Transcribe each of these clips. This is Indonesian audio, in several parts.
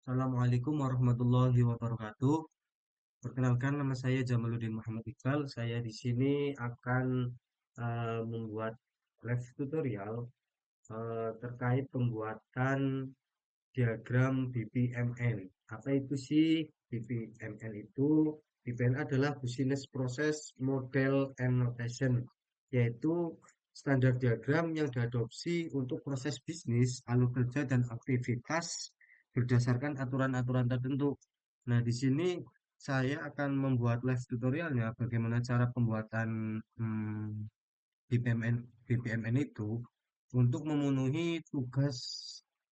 Assalamualaikum warahmatullahi wabarakatuh. Perkenalkan nama saya Jamaluddin Muhammad Iqbal. Saya di sini akan membuat live tutorial terkait pembuatan diagram BPMN. Apa itu sih BPMN itu? BPMN adalah Business Process Model and Notation, yaitu standar diagram yang diadopsi untuk proses bisnis, alur kerja, dan aktivitas berdasarkan aturan-aturan tertentu. Nah, di sini saya akan membuat live tutorialnya bagaimana cara pembuatan BPMN BPMN itu untuk memenuhi tugas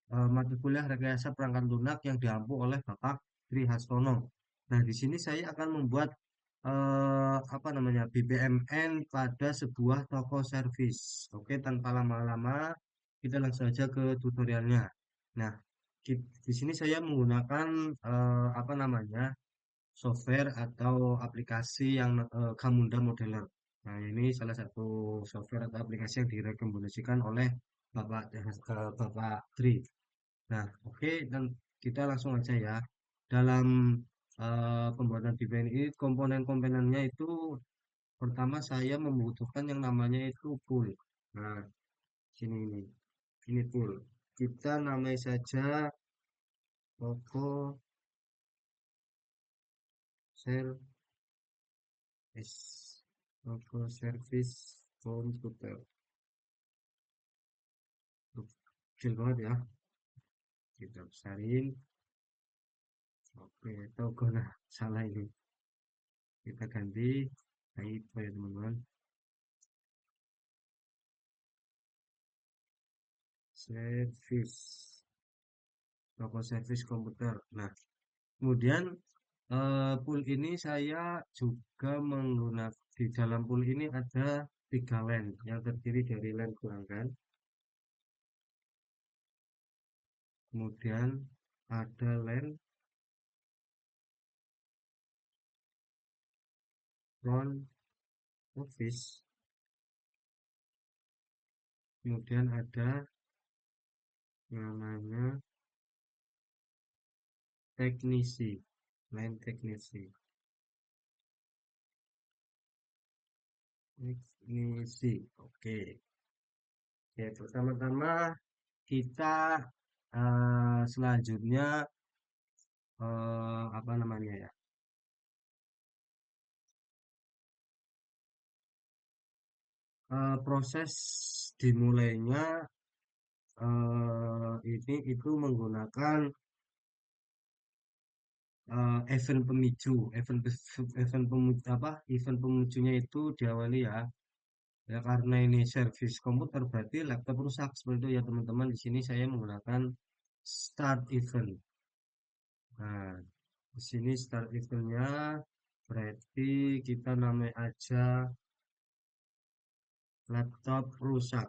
mata kuliah rekayasa perangkat lunak yang diampu oleh Bapak Tri Hastono. Nah, di sini saya akan membuat apa namanya BPMN pada sebuah toko servis. Oke, tanpa lama-lama kita langsung saja ke tutorialnya. Nah, di sini saya menggunakan apa namanya software atau aplikasi yang Camunda Modeler. Nah, ini salah satu software atau aplikasi yang direkomendasikan oleh Bapak Tri. Nah, oke, dan kita langsung aja ya. Dalam pembuatan desain ini, komponen-komponennya itu pertama saya membutuhkan yang namanya itu pool. Nah, sini ini pool. Kita namai saja toko service, toko service komputer. Kecil banget ya, kita besarin. Oke, toko nah salah ini. Kita ganti typo ya teman-teman. Service, toko service komputer. Nah, kemudian pool ini saya juga menggunakan di dalam pool ini ada 3 line yang terdiri dari line pelanggan, kemudian ada line front office, kemudian ada namanya teknisi, line teknisi, teknisi. Oke, ya pertama-tama kita selanjutnya apa namanya ya? Proses dimulainya ini itu menggunakan event pemicu. Event pemicu apa? Event pemicunya itu diawali ya. Ya karena ini servis komputer berarti laptop rusak seperti itu ya teman-teman. Di sini saya menggunakan start event. Nah, di sini start eventnya berarti kita namai aja laptop rusak.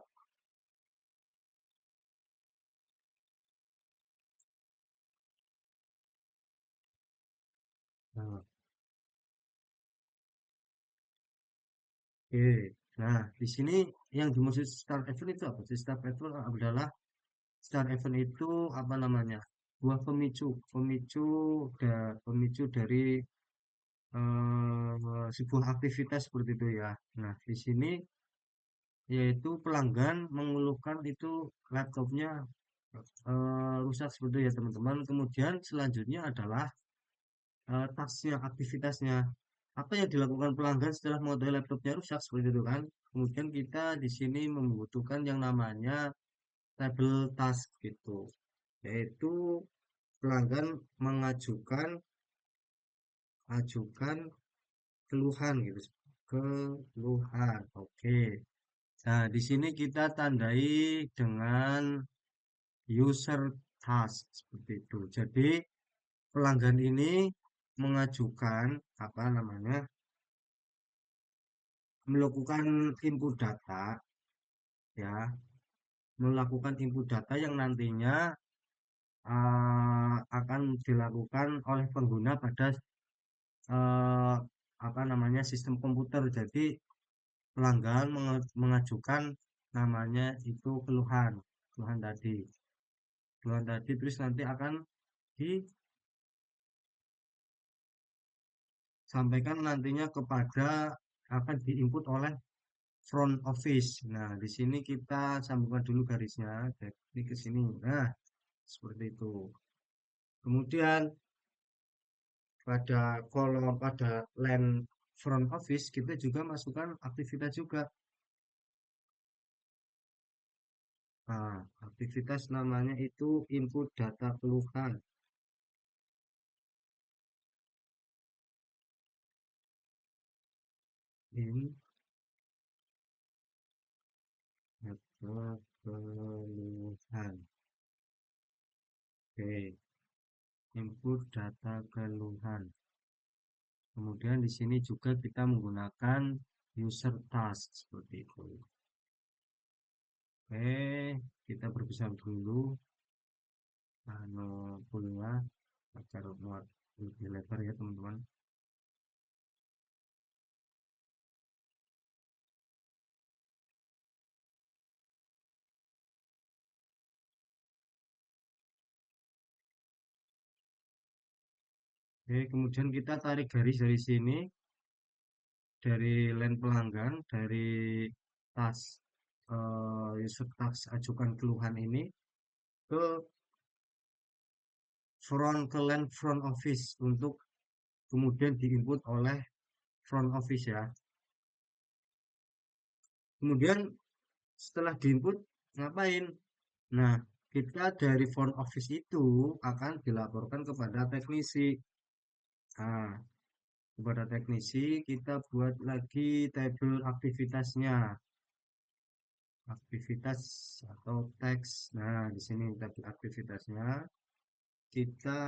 Nah, oke. Nah, di sini yang dimaksud start event itu apa sih? Start event adalah start event itu apa namanya? Buah pemicu, pemicu dari sebuah aktivitas seperti itu ya. Nah, di sini yaitu pelanggan mengeluhkan itu laptopnya rusak seperti itu ya teman-teman. Kemudian selanjutnya adalah tasnya, aktivitasnya. Apa yang dilakukan pelanggan setelah mengetahui laptopnya rusak seperti itu kan? Kemudian kita di sini membutuhkan yang namanya table task gitu, yaitu pelanggan mengajukan ajukan keluhan gitu, keluhan. Oke. Nah, di sini kita tandai dengan user task seperti itu. Jadi pelanggan ini mengajukan apa namanya? Melakukan input data ya, melakukan input data yang nantinya akan dilakukan oleh pengguna pada eh, apa namanya sistem komputer. Jadi pelanggan mengajukan namanya itu keluhan, keluhan tadi, terus nanti akan disampaikan nantinya kepada akan diinput oleh front office. Nah, di sini kita sambungkan dulu garisnya, jadi ke sini. Nah, seperti itu. Kemudian pada kolom pada line front office kita juga masukkan aktivitas juga. Nah, aktivitas namanya itu input data keluhan. Input data keluhan. Oke, input data keluhan. Kemudian di sini juga kita menggunakan user task seperti itu. Oke, kita berpisah dulu. Kuliah agar muat lebih lebar ya teman-teman. Oke, kemudian kita tarik garis dari sini, dari line pelanggan, dari tas user task ajukan keluhan ini ke line front office untuk kemudian diinput oleh front office ya. Kemudian setelah diinput ngapain? Nah, kita dari front office itu akan dilaporkan kepada teknisi. Nah, kepada teknisi kita buat lagi tabel aktivitasnya, aktivitas atau teks. Nah, di sini tabel aktivitasnya kita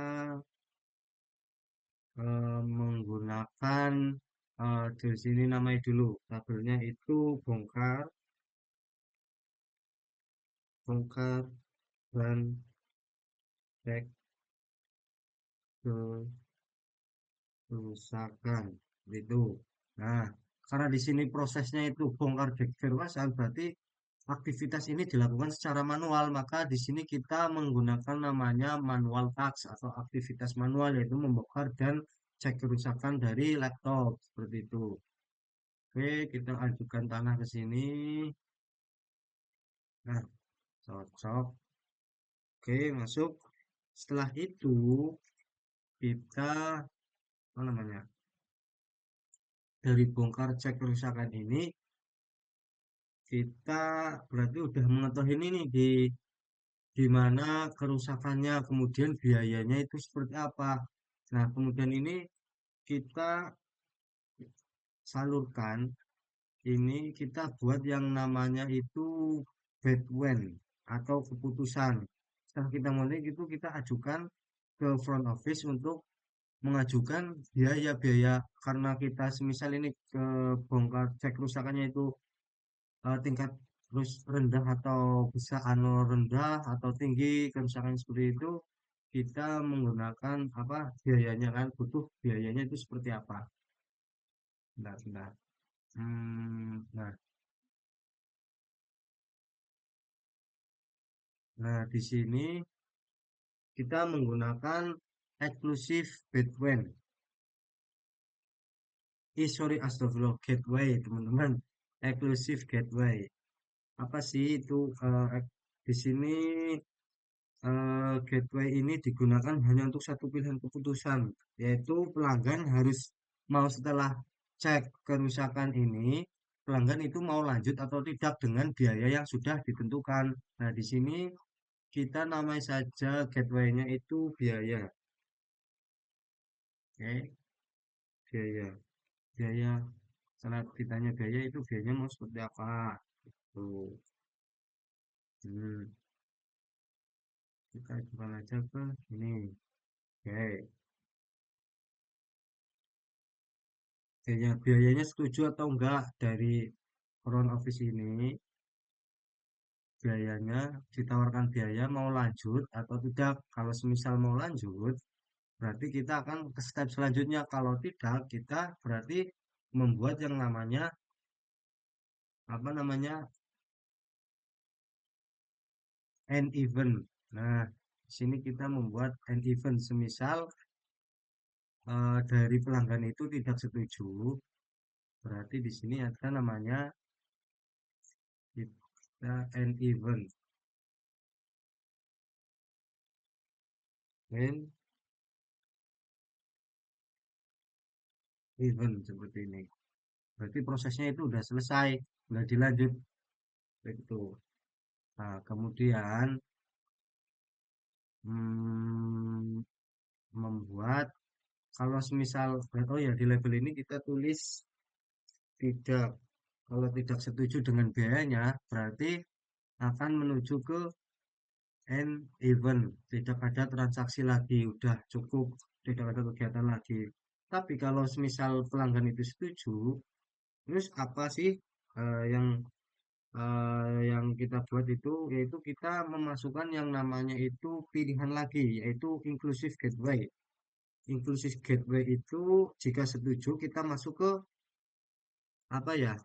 menggunakan di sini namanya dulu tabelnya itu bongkar, bongkar dan cek kerusakan itu. Nah, karena di sini prosesnya itu bongkar cek kerusakan berarti aktivitas ini dilakukan secara manual, maka di sini kita menggunakan namanya manual task atau aktivitas manual yaitu membongkar dan cek kerusakan dari laptop seperti itu. Oke, kita ajukan tanah ke sini. Nah, cocok. Oke, masuk. Setelah itu kita apa namanya? Dari bongkar cek kerusakan ini kita berarti udah mengetahui ini nih di mana kerusakannya, kemudian biayanya itu seperti apa. Nah, kemudian ini kita salurkan, ini kita buat yang namanya itu Bedwen atau keputusan. Setelah kita mulai itu kita ajukan ke front office untuk mengajukan biaya-biaya karena kita semisal ini ke bongkar cek kerusakannya itu tingkat terus rendah atau bisa rendah atau tinggi kerusakan seperti itu kita menggunakan apa biayanya kan butuh biayanya itu seperti apa. Bentar. Nah, nah di sini kita menggunakan eksklusif Bedwen. Sorry, astagfirullah, gateway teman-teman. Eksklusif gateway. Apa sih itu? Di sini gateway ini digunakan hanya untuk satu pilihan keputusan, yaitu pelanggan harus mau setelah cek kerusakan ini, pelanggan itu mau lanjut atau tidak dengan biaya yang sudah ditentukan. Nah, di sini kita namai saja gateway-nya itu biaya. Oke, biaya. Biaya, setelah ditanya biaya itu biayanya mau seperti apa? Tuh. Hmm, kita coba aja ke ini. Oke. Biayanya setuju atau enggak dari front office ini biayanya ditawarkan biaya mau lanjut atau tidak. Kalau semisal mau lanjut berarti kita akan ke step selanjutnya, kalau tidak kita berarti membuat yang namanya apa namanya end event. Nah, Di sini kita membuat an event, semisal dari pelanggan itu tidak setuju, berarti di sini ada namanya kita an event, an event seperti ini. Berarti prosesnya itu udah selesai, udah dilanjut itu. Nah, kemudian hmm, membuat, kalau semisal, oh ya, di label ini kita tulis tidak, kalau tidak setuju dengan biayanya, berarti akan menuju ke end event, tidak ada transaksi lagi, udah cukup, tidak ada kegiatan lagi. Tapi kalau semisal pelanggan itu setuju, terus apa sih yang kita buat itu, yaitu kita memasukkan yang namanya itu pilihan lagi, yaitu inclusive gateway. Inclusive gateway itu jika setuju kita masuk ke apa ya,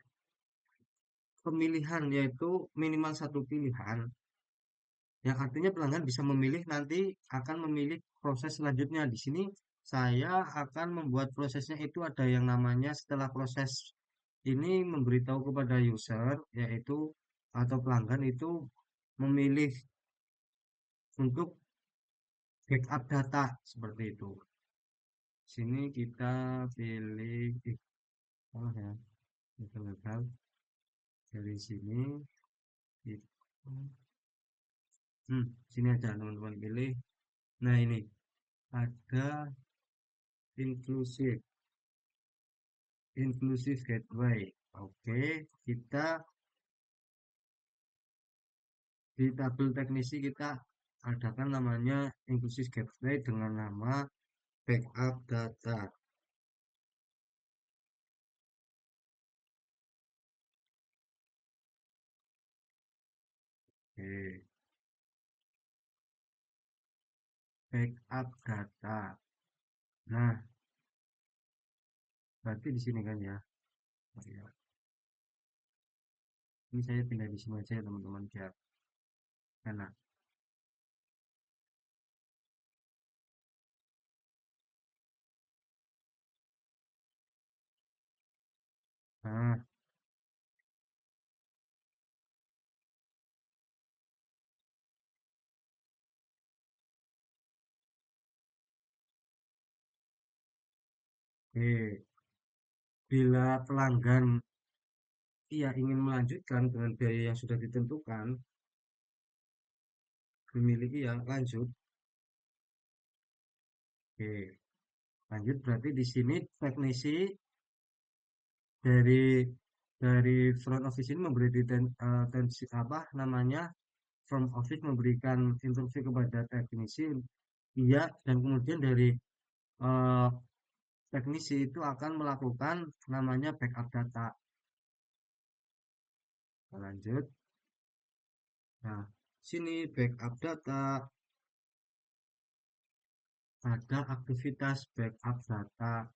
pemilihan, yaitu minimal satu pilihan, yang artinya pelanggan bisa memilih, nanti akan memilih proses selanjutnya. Di sini saya akan membuat prosesnya itu ada yang namanya, setelah proses ini memberitahu kepada user, yaitu atau pelanggan itu memilih untuk backup data seperti itu. Sini kita pilih, salah ya, legal, dari sini kita, sini aja teman-teman pilih. Nah, ini ada inclusive inclusive gateway. Oke, kita di tabel teknisi kita adakan namanya inclusive gateway dengan nama backup data. Oke, backup data. Nah, berarti di sini kan ya. Oh, iya. Ini saya pindah di sini aja ya teman-teman, biar enak. Nah, oke. Bila pelanggan ia ingin melanjutkan dengan biaya yang sudah ditentukan, dimiliki ya, lanjut. Oke, lanjut berarti di sini teknisi dari front office ini memberi apa namanya, front office memberikan instruksi kepada teknisi, iya, dan kemudian dari eh, teknisi itu akan melakukan namanya backup data. Kita lanjut. Nah, sini backup data, ada aktivitas backup data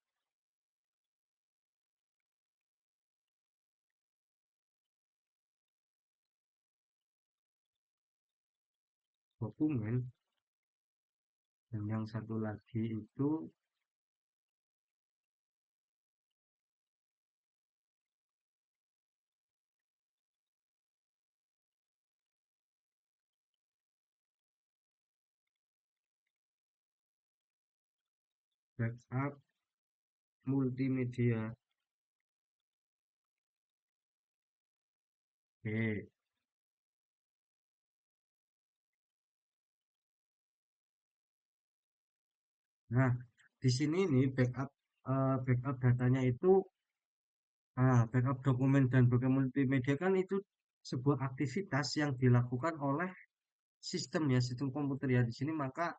dokumen, dan yang satu lagi itu backup multimedia. Oke. Nah, di sini nih backup datanya itu, backup dokumen dan backup multimedia kan itu sebuah aktivitas yang dilakukan oleh sistem ya, sistem komputer ya. Di sini maka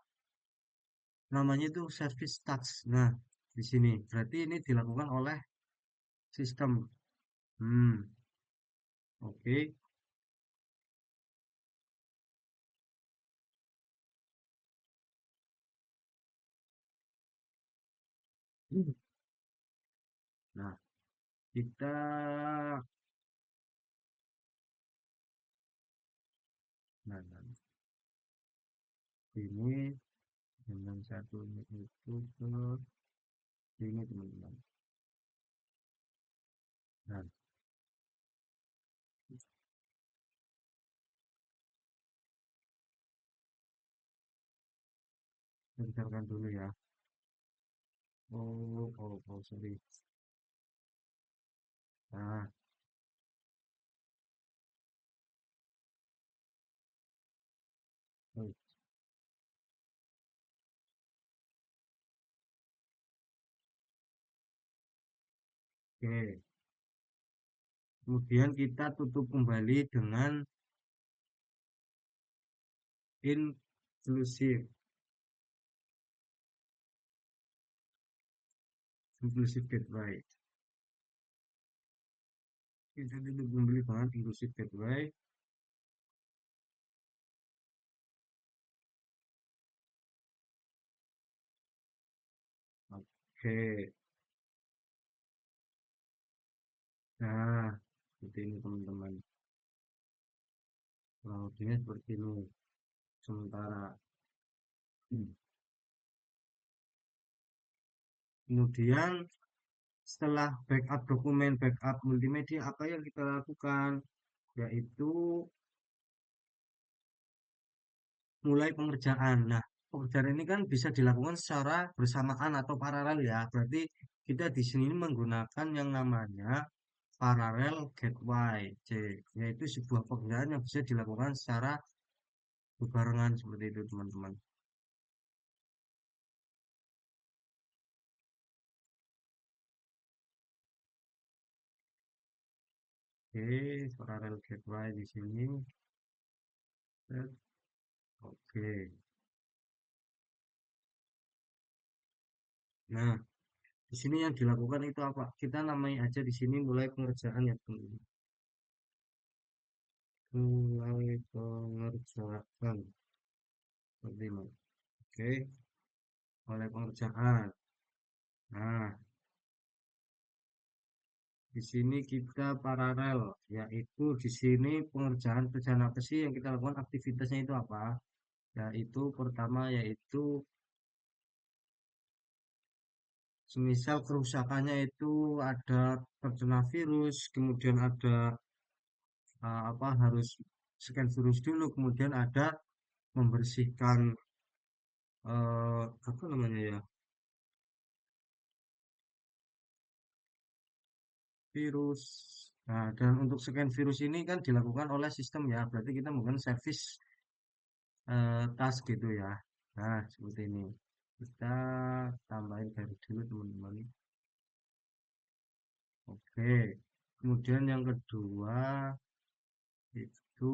namanya itu service task. Nah, di sini berarti ini dilakukan oleh sistem. Hmm, oke. Nah, kita, nah, nah, sini, dan yang satunya itu ke sini teman-teman. Nah, bentarkan dulu ya. Sorry. Nah, oke. Kemudian kita tutup kembali dengan inclusive, inclusive gateway. Kita tutup kembali dengan inclusive gateway. Oke. Nah, seperti ini teman-teman. Kurang lebihnya seperti ini. Sementara. Kemudian setelah backup dokumen, backup multimedia, apa yang kita lakukan? Yaitu mulai pengerjaan. Nah, pekerjaan ini kan bisa dilakukan secara bersamaan atau paralel ya. Berarti kita di sini menggunakan yang namanya parallel gateway, yaitu sebuah pekerjaan yang bisa dilakukan secara berbarengan seperti itu, teman-teman. Oke, parallel gateway di sini. Oke. Nah, di sini yang dilakukan itu apa? Kita namai aja di sini mulai pengerjaan ya, teman-teman. Mulai pengerjaan. Seperti ini. Oke, mulai pengerjaan. Nah, di sini kita paralel, yaitu di sini pengerjaan pekerjaan apa sih yang kita lakukan, aktivitasnya itu apa? Yaitu pertama yaitu semisal kerusakannya itu ada terkena virus, kemudian ada apa harus scan virus dulu, kemudian ada membersihkan apa namanya ya, virus. Nah, dan untuk scan virus ini kan dilakukan oleh sistem ya, berarti kita menggunakan service task gitu ya. Nah, seperti ini. Kita tambahin garis dulu teman-teman. Oke. Kemudian yang kedua itu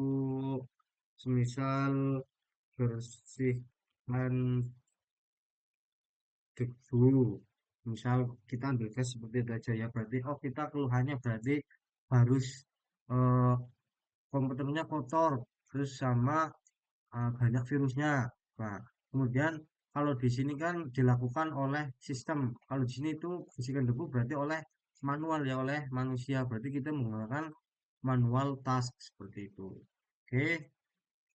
semisal bersihkan debu. Misal kita ambil gas seperti itu aja ya. Berarti oh kita keluhannya berarti harus eh, komputernya kotor terus sama banyak virusnya. Nah, kemudian kalau di sini kan dilakukan oleh sistem. Kalau di sini itu bersihkan debu berarti oleh manual ya, oleh manusia. Berarti kita menggunakan manual task seperti itu. Oke,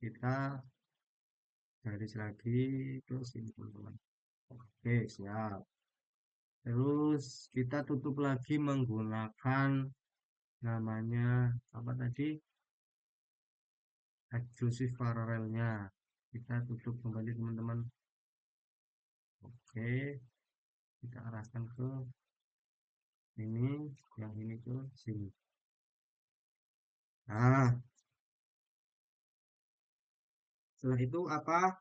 kita garis lagi ke sini teman-teman. Oke, siap. Terus kita tutup lagi menggunakan namanya apa tadi? Eksklusif paralelnya. Kita tutup kembali teman-teman. Oke, kita arahkan ke ini, yang ini ke sini. Nah, setelah itu apa?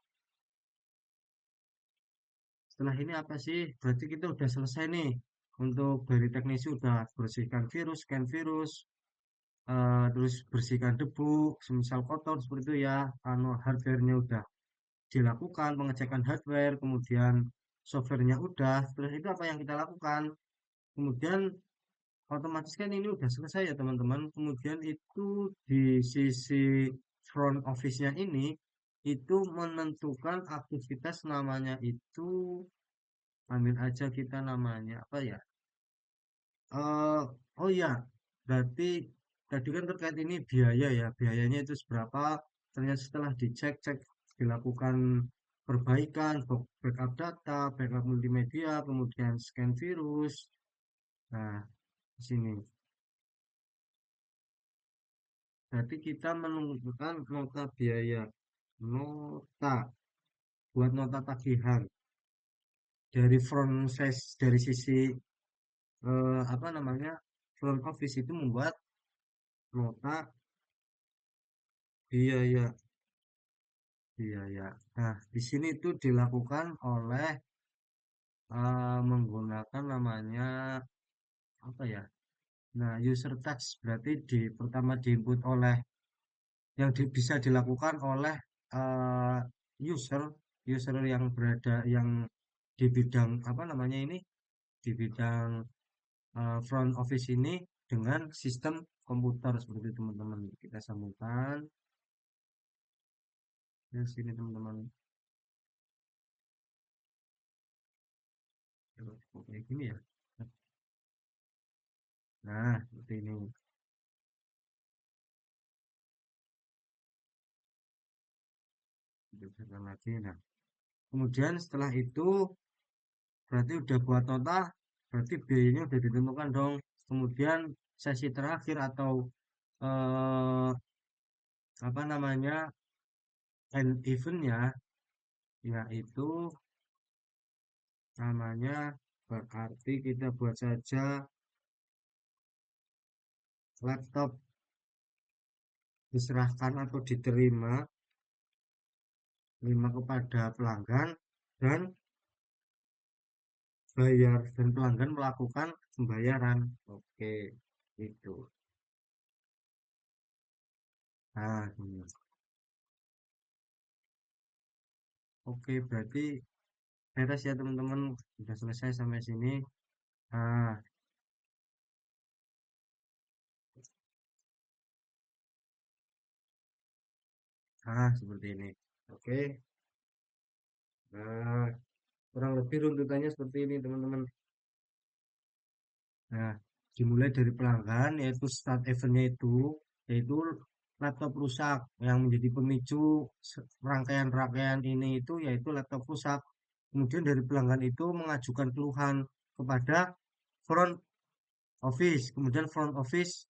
Setelah ini apa sih? Berarti kita udah selesai nih. Untuk dari teknisi udah bersihkan virus, scan virus, terus bersihkan debu, semisal kotor seperti itu ya. Anu hardware-nya udah dilakukan, pengecekan hardware, kemudian softwarenya udah. Terus itu apa yang kita lakukan? Kemudian otomatis kan ini udah selesai ya teman-teman. Kemudian itu di sisi front office-nya ini itu menentukan aktivitas namanya itu, ambil aja kita namanya apa ya? eh oh ya, berarti tadi kan terkait ini biaya ya, biayanya itu seberapa? Ternyata setelah dicek dilakukan perbaikan, backup data, backup multimedia, kemudian scan virus. Nah, di sini. Berarti kita menentukan nota biaya, nota buat nota tagihan dari front face dari sisi apa namanya front office itu membuat nota biaya biaya. Nah, di sini itu dilakukan oleh menggunakan namanya apa ya? Nah, user text berarti pertama diinput oleh yang bisa dilakukan oleh eh, user user yang berada yang di bidang apa namanya ini di bidang front office ini dengan sistem komputer seperti itu, teman-teman. Kita sambungkan ke sini teman-teman. Coba kayak gini ya. Nah, seperti ini. Kita lagi. Nah, kemudian setelah itu berarti udah buat nota, berarti biayanya udah ditentukan dong. Kemudian sesi terakhir atau eh, apa namanya end eventnya yaitu namanya berarti kita buat saja laptop diserahkan atau diterima kepada pelanggan dan bayar dan pelanggan melakukan pembayaran. Oke, itu. Nah, ini. Oke, berarti beres ya teman-teman. Sudah selesai sampai sini. Nah, seperti ini. Oke. Nah, kurang lebih runtutannya seperti ini teman-teman. Nah, dimulai dari pelanggan yaitu start eventnya itu yaitu laptop rusak yang menjadi pemicu rangkaian-rangkaian ini itu yaitu laptop rusak. Kemudian dari pelanggan itu mengajukan keluhan kepada front office. Kemudian front office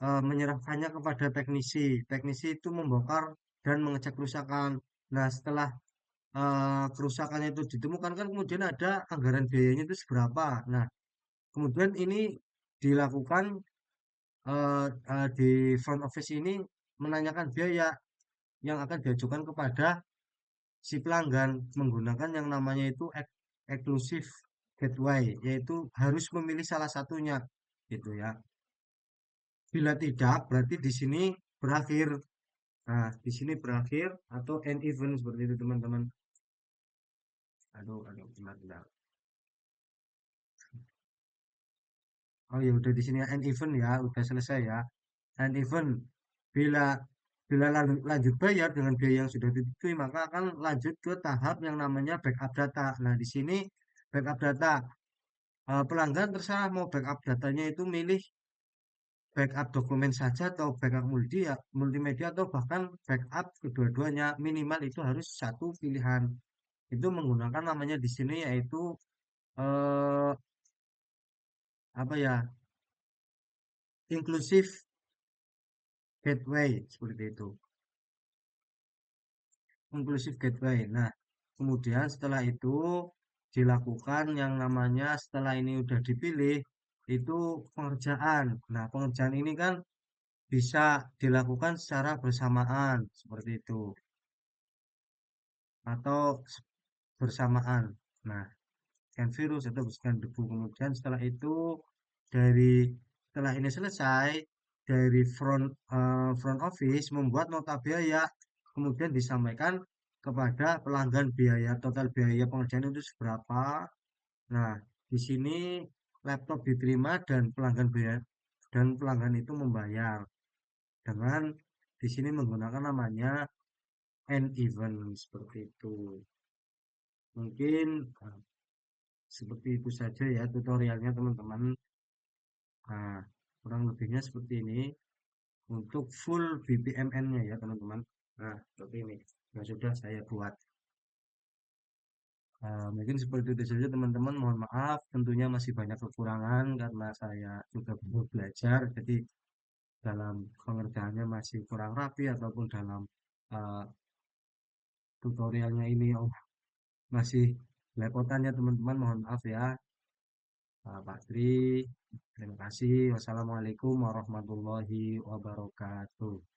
menyerahkannya kepada teknisi. Teknisi itu membongkar dan mengecek kerusakan. Nah, setelah kerusakannya itu ditemukan kan kemudian ada anggaran biayanya itu seberapa. Nah, kemudian ini dilakukan di front office ini menanyakan biaya yang akan diajukan kepada si pelanggan menggunakan yang namanya itu exclusive gateway, yaitu harus memilih salah satunya, gitu ya. Bila tidak, berarti di sini berakhir. Nah, di sini berakhir atau end event seperti itu teman-teman. Aduh, benar-benar. Oh ya udah di sini end event ya, udah selesai ya. End event bila bila lanjut bayar dengan biaya yang sudah ditetui maka akan lanjut ke tahap yang namanya backup data. Nah, di sini backup data pelanggan terserah mau backup datanya itu milih backup dokumen saja atau backup multimedia atau bahkan backup kedua-duanya minimal itu harus satu pilihan. Itu menggunakan namanya di sini yaitu eh, apa ya? Inclusive gateway seperti itu. Inclusive gateway. Nah, kemudian setelah itu dilakukan yang namanya setelah ini udah dipilih itu pengerjaan. Nah, pengerjaan ini kan bisa dilakukan secara bersamaan seperti itu atau bersamaan. Nah, scan virus atau scan debu. Kemudian setelah itu dari setelah ini selesai dari front office membuat nota biaya kemudian disampaikan kepada pelanggan biaya total biaya pengerjaan itu seberapa. Nah, di sini laptop diterima dan pelanggan itu membayar dengan di sini menggunakan namanya end event seperti itu. Mungkin seperti itu saja ya tutorialnya teman-teman. Nah, kurang lebihnya seperti ini untuk full BPMN-nya ya teman-teman. Nah, seperti ini yang sudah saya buat. Mungkin seperti itu saja teman-teman. Mohon maaf, tentunya masih banyak kekurangan karena saya juga baru belajar. Jadi dalam pengerjaannya masih kurang rapi ataupun dalam uh, tutorialnya ini masih lepotan ya teman-teman. Mohon maaf ya, Pak Tri. Terima kasih. Wassalamualaikum warahmatullahi wabarakatuh.